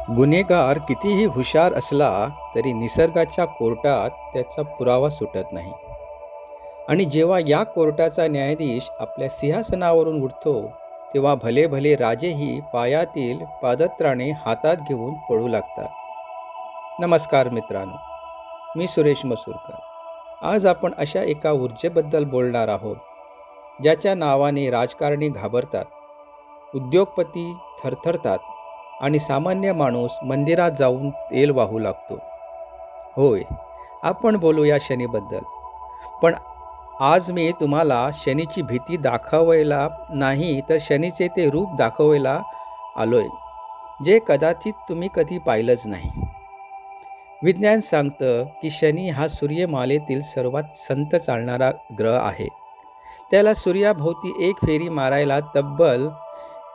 गुन्हेगार कितीही हुशार असला तरी निसर्गाच्या कोर्टात त्याचा पुरावा सुटत नाही. आणि जेव्हा या कोर्टाचा न्यायाधीश आपल्या सिंहासनावरून उठतो तेव्हा भले भले राजेही पायातील पादत्राणे हातात घेऊन पळू लागतात. नमस्कार मित्रांनो, मी सुरेश मसूरकर. आज आपण अशा एका ऊर्जेबद्दल बोलणार आहोत ज्याच्या नावाने राजकारणी घाबरतात, उद्योगपती थरथरतात आणि सामान्य माणूस मंदिरात जाऊन तेल वाहू लागतो. होय, आपण बोलूया शनीबद्दल. पण आज मी तुम्हाला शनीची भीती दाखवायला नाही तर शनीचे ते रूप दाखवायला आलोय, जे कदाचित तुम्ही कधी पाहिलंच नाही. विज्ञान सांगतं की शनी हा सूर्यमालेतील सर्वात संत चालणारा ग्रह आहे. त्याला सूर्याभोवती एक फेरी मारायला तब्बल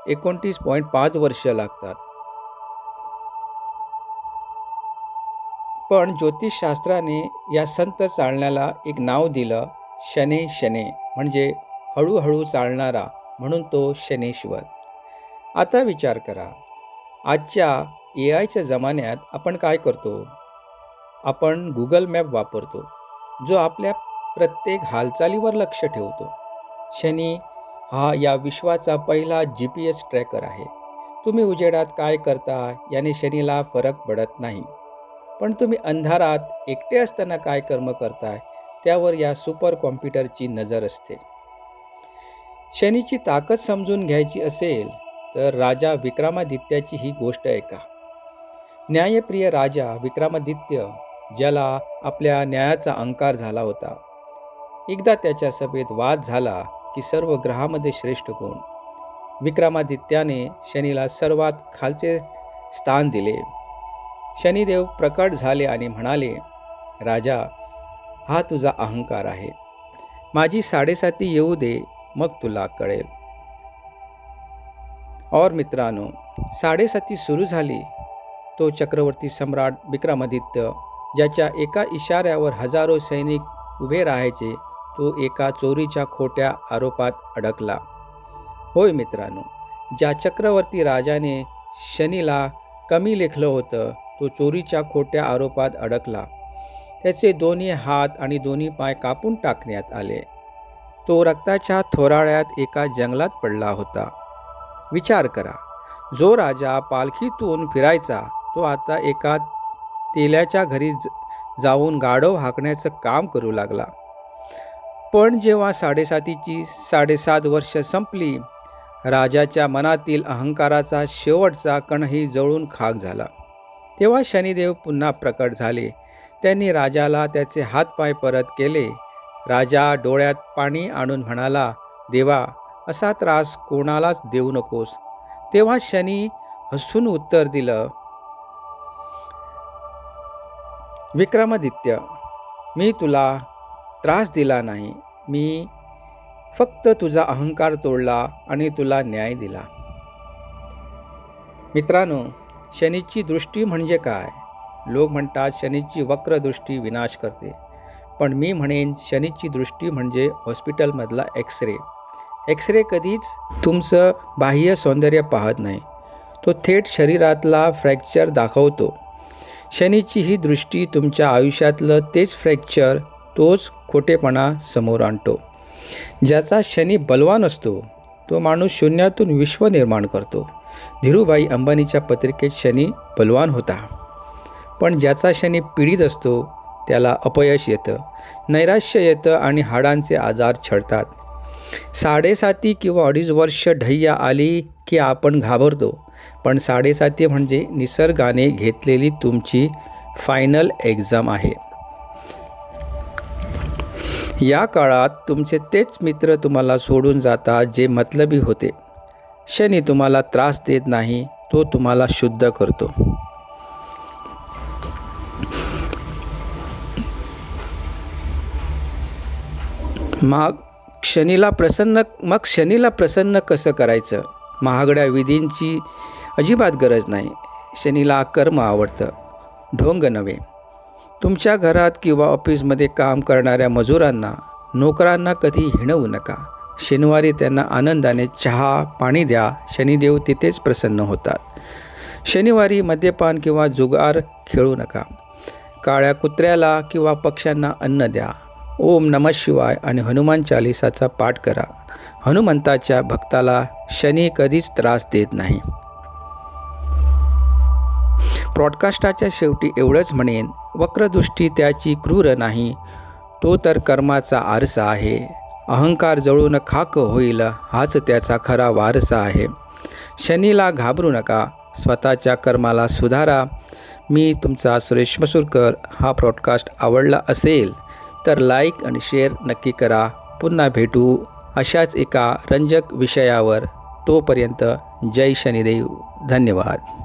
29.5 वर्ष लागतात. पण ज्योतिषशास्त्राने या संत चालण्याला एक नाव दिलं, शने शने, म्हणजे हळूहळू चालणारा, म्हणून तो शनेश्वर. आता विचार करा, आजच्या AI च्या जमान्यात आपण काय करतो? आपण गुगल मॅप वापरतो, जो आपल्या प्रत्येक हालचालीवर लक्ष ठेवतो. शनी हा या विश्वाचा पहिला GPS ट्रॅकर आहे. तुम्ही उजेडात काय करता याने शनीला फरक पडत नाही, पण तुम्ही अंधारात एकटे असताना काय कर्म करताय त्यावर या सुपर कॉम्प्युटरची नजर असते. शनीची ताकद समजून घ्यायची असेल तर राजा विक्रमादित्याची ही गोष्ट ऐका. न्यायप्रिय राजा विक्रमादित्य, ज्याला आपल्या न्यायाचा अहंकार झाला होता. एकदा त्याच्या सभेत वाद झाला की सर्व ग्रहामध्ये श्रेष्ठ कोण. विक्रमादित्याने शनीला सर्वात खालचे स्थान दिले. शनिदेव प्रकट झाले आणि म्हणाले, राजा, हा तुझा अहंकार आहे. माझी 7.5 येऊ दे, मग तुला कळेल. और मित्रांनो, 7.5 सुरू झाली. तो चक्रवर्ती सम्राट विक्रमादित्य, ज्याच्या एका इशाऱ्यावर हजारो सैनिक उभे राहायचे, तो एका चोरीच्या खोट्या आरोपात अडकला. होय मित्रांनो, ज्या चक्रवर्ती राजाने शनीला कमी लेखलं होतं, तो चोरीच्या खोट्या आरोपात अडकला. त्याचे दोन्ही हात आणि दोन्ही पाय कापून टाकण्यात आले. तो रक्ताच्या थोराळ्यात एका जंगलात पडला होता. विचार करा, जो राजा पालखीतून फिरायचा तो आता एका तेल्याच्या घरी जाऊन गाढव हाकण्याचं काम करू लागला. पण जेव्हा 7.5ची 7.5 वर्ष संपली, राजाच्या मनातील अहंकाराचा शेवटचा कणही जळून खाक झाला. तेव्हा शनिदेव पुन्हा प्रकट झाले. त्यांनी राजाला त्याचे हातपाय परत केले. राजा डोळ्यात पाणी आणून म्हणाला, देवा, असा त्रास कोणालाच देऊ नकोस. तेव्हा शनी हसून उत्तर दिलं, विक्रमादित्य, मी तुला त्रास दिला नाही. मी फक्त तुझा अहंकार तोडला आणि तुला न्याय दिला. मित्रांनो, शनीची दृष्टी म्हणजे काय? लोक म्हणतात शनीची वक्र दृष्टी विनाश करते, पण मी म्हणेन शनीची दृष्टी म्हणजे हॉस्पिटलमधला एक्सरे कधीच तुमचं बाह्य सौंदर्य पाहत नाही, तो थेट शरीरातला फ्रॅक्चर दाखवतो. शनीची ही दृष्टी तुमच्या आयुष्यातलं तेच फ्रॅक्चर, तोच खोटेपणा समोर आणतो. ज्याचा शनी बलवान असतो तो माणूस शून्यातून विश्व निर्माण करतो. धीरूभाई अंबानीच्या पत्रिकेत शनी बलवान होता, पण ज्याचा शनी पीडित असतो त्याला अपयश येतं, नैराश्य येतं आणि हाडांचे आजार छळतात. 7.5 किंवा 2.5 वर्ष ढैया आली की आपण घाबरतो, पण 7.5 म्हणजे निसर्गाने घेतलेली तुमची फायनल एक्झाम आहे. या काळात तुमचे तेच मित्र तुम्हाला सोडून जातात जे मतलबी होते. शनी तुम्हाला त्रास देत नाही, तो तुम्हाला शुद्ध करतो. मग शनीला प्रसन्न कसं करायचं? महागड्या विधींची अजिबात गरज नाही. शनीला कर्म आवडतं, ढोंग नव्हे. तुमच्या घरात किंवा ऑफिसमध्ये काम करणाऱ्या मजुरांना, नोकरांना कधी हिणवू नका. शनिवारी त्यांना आनंदाने चहा पाणी द्या. शनिदेव तिथेच प्रसन्न होतात. शनिवारी मद्यपान किंवा जुगार खेळू नका. काळ्या कुत्र्याला किंवा पक्ष्यांना अन्न द्या. ओम नमः शिवाय आणि हनुमान चालिसाचा पाठ करा. हनुमंताच्या भक्ताला शनी कधीच त्रास देत नाही. ब्रॉडकास्टाच्या शेवटी एवढंच म्हणेन, वक्रदृष्टी त्याची क्रूर नाही, तो तर कर्माचा आरसा आहे. अहंकार जळून खाक होईल, हाच त्याचा खरा वारसा आहे. शनीला घाबरू नका, स्वतःच्या कर्माला सुधारा. मी तुमचा सुरेश मसूरकर. हा ब्रॉडकास्ट आवडला असेल तर लाईक आणि शेअर नक्की करा. पुन्हा भेटू अशाच एका रंजक विषयावर. तोपर्यंत जय शनिदेव. धन्यवाद.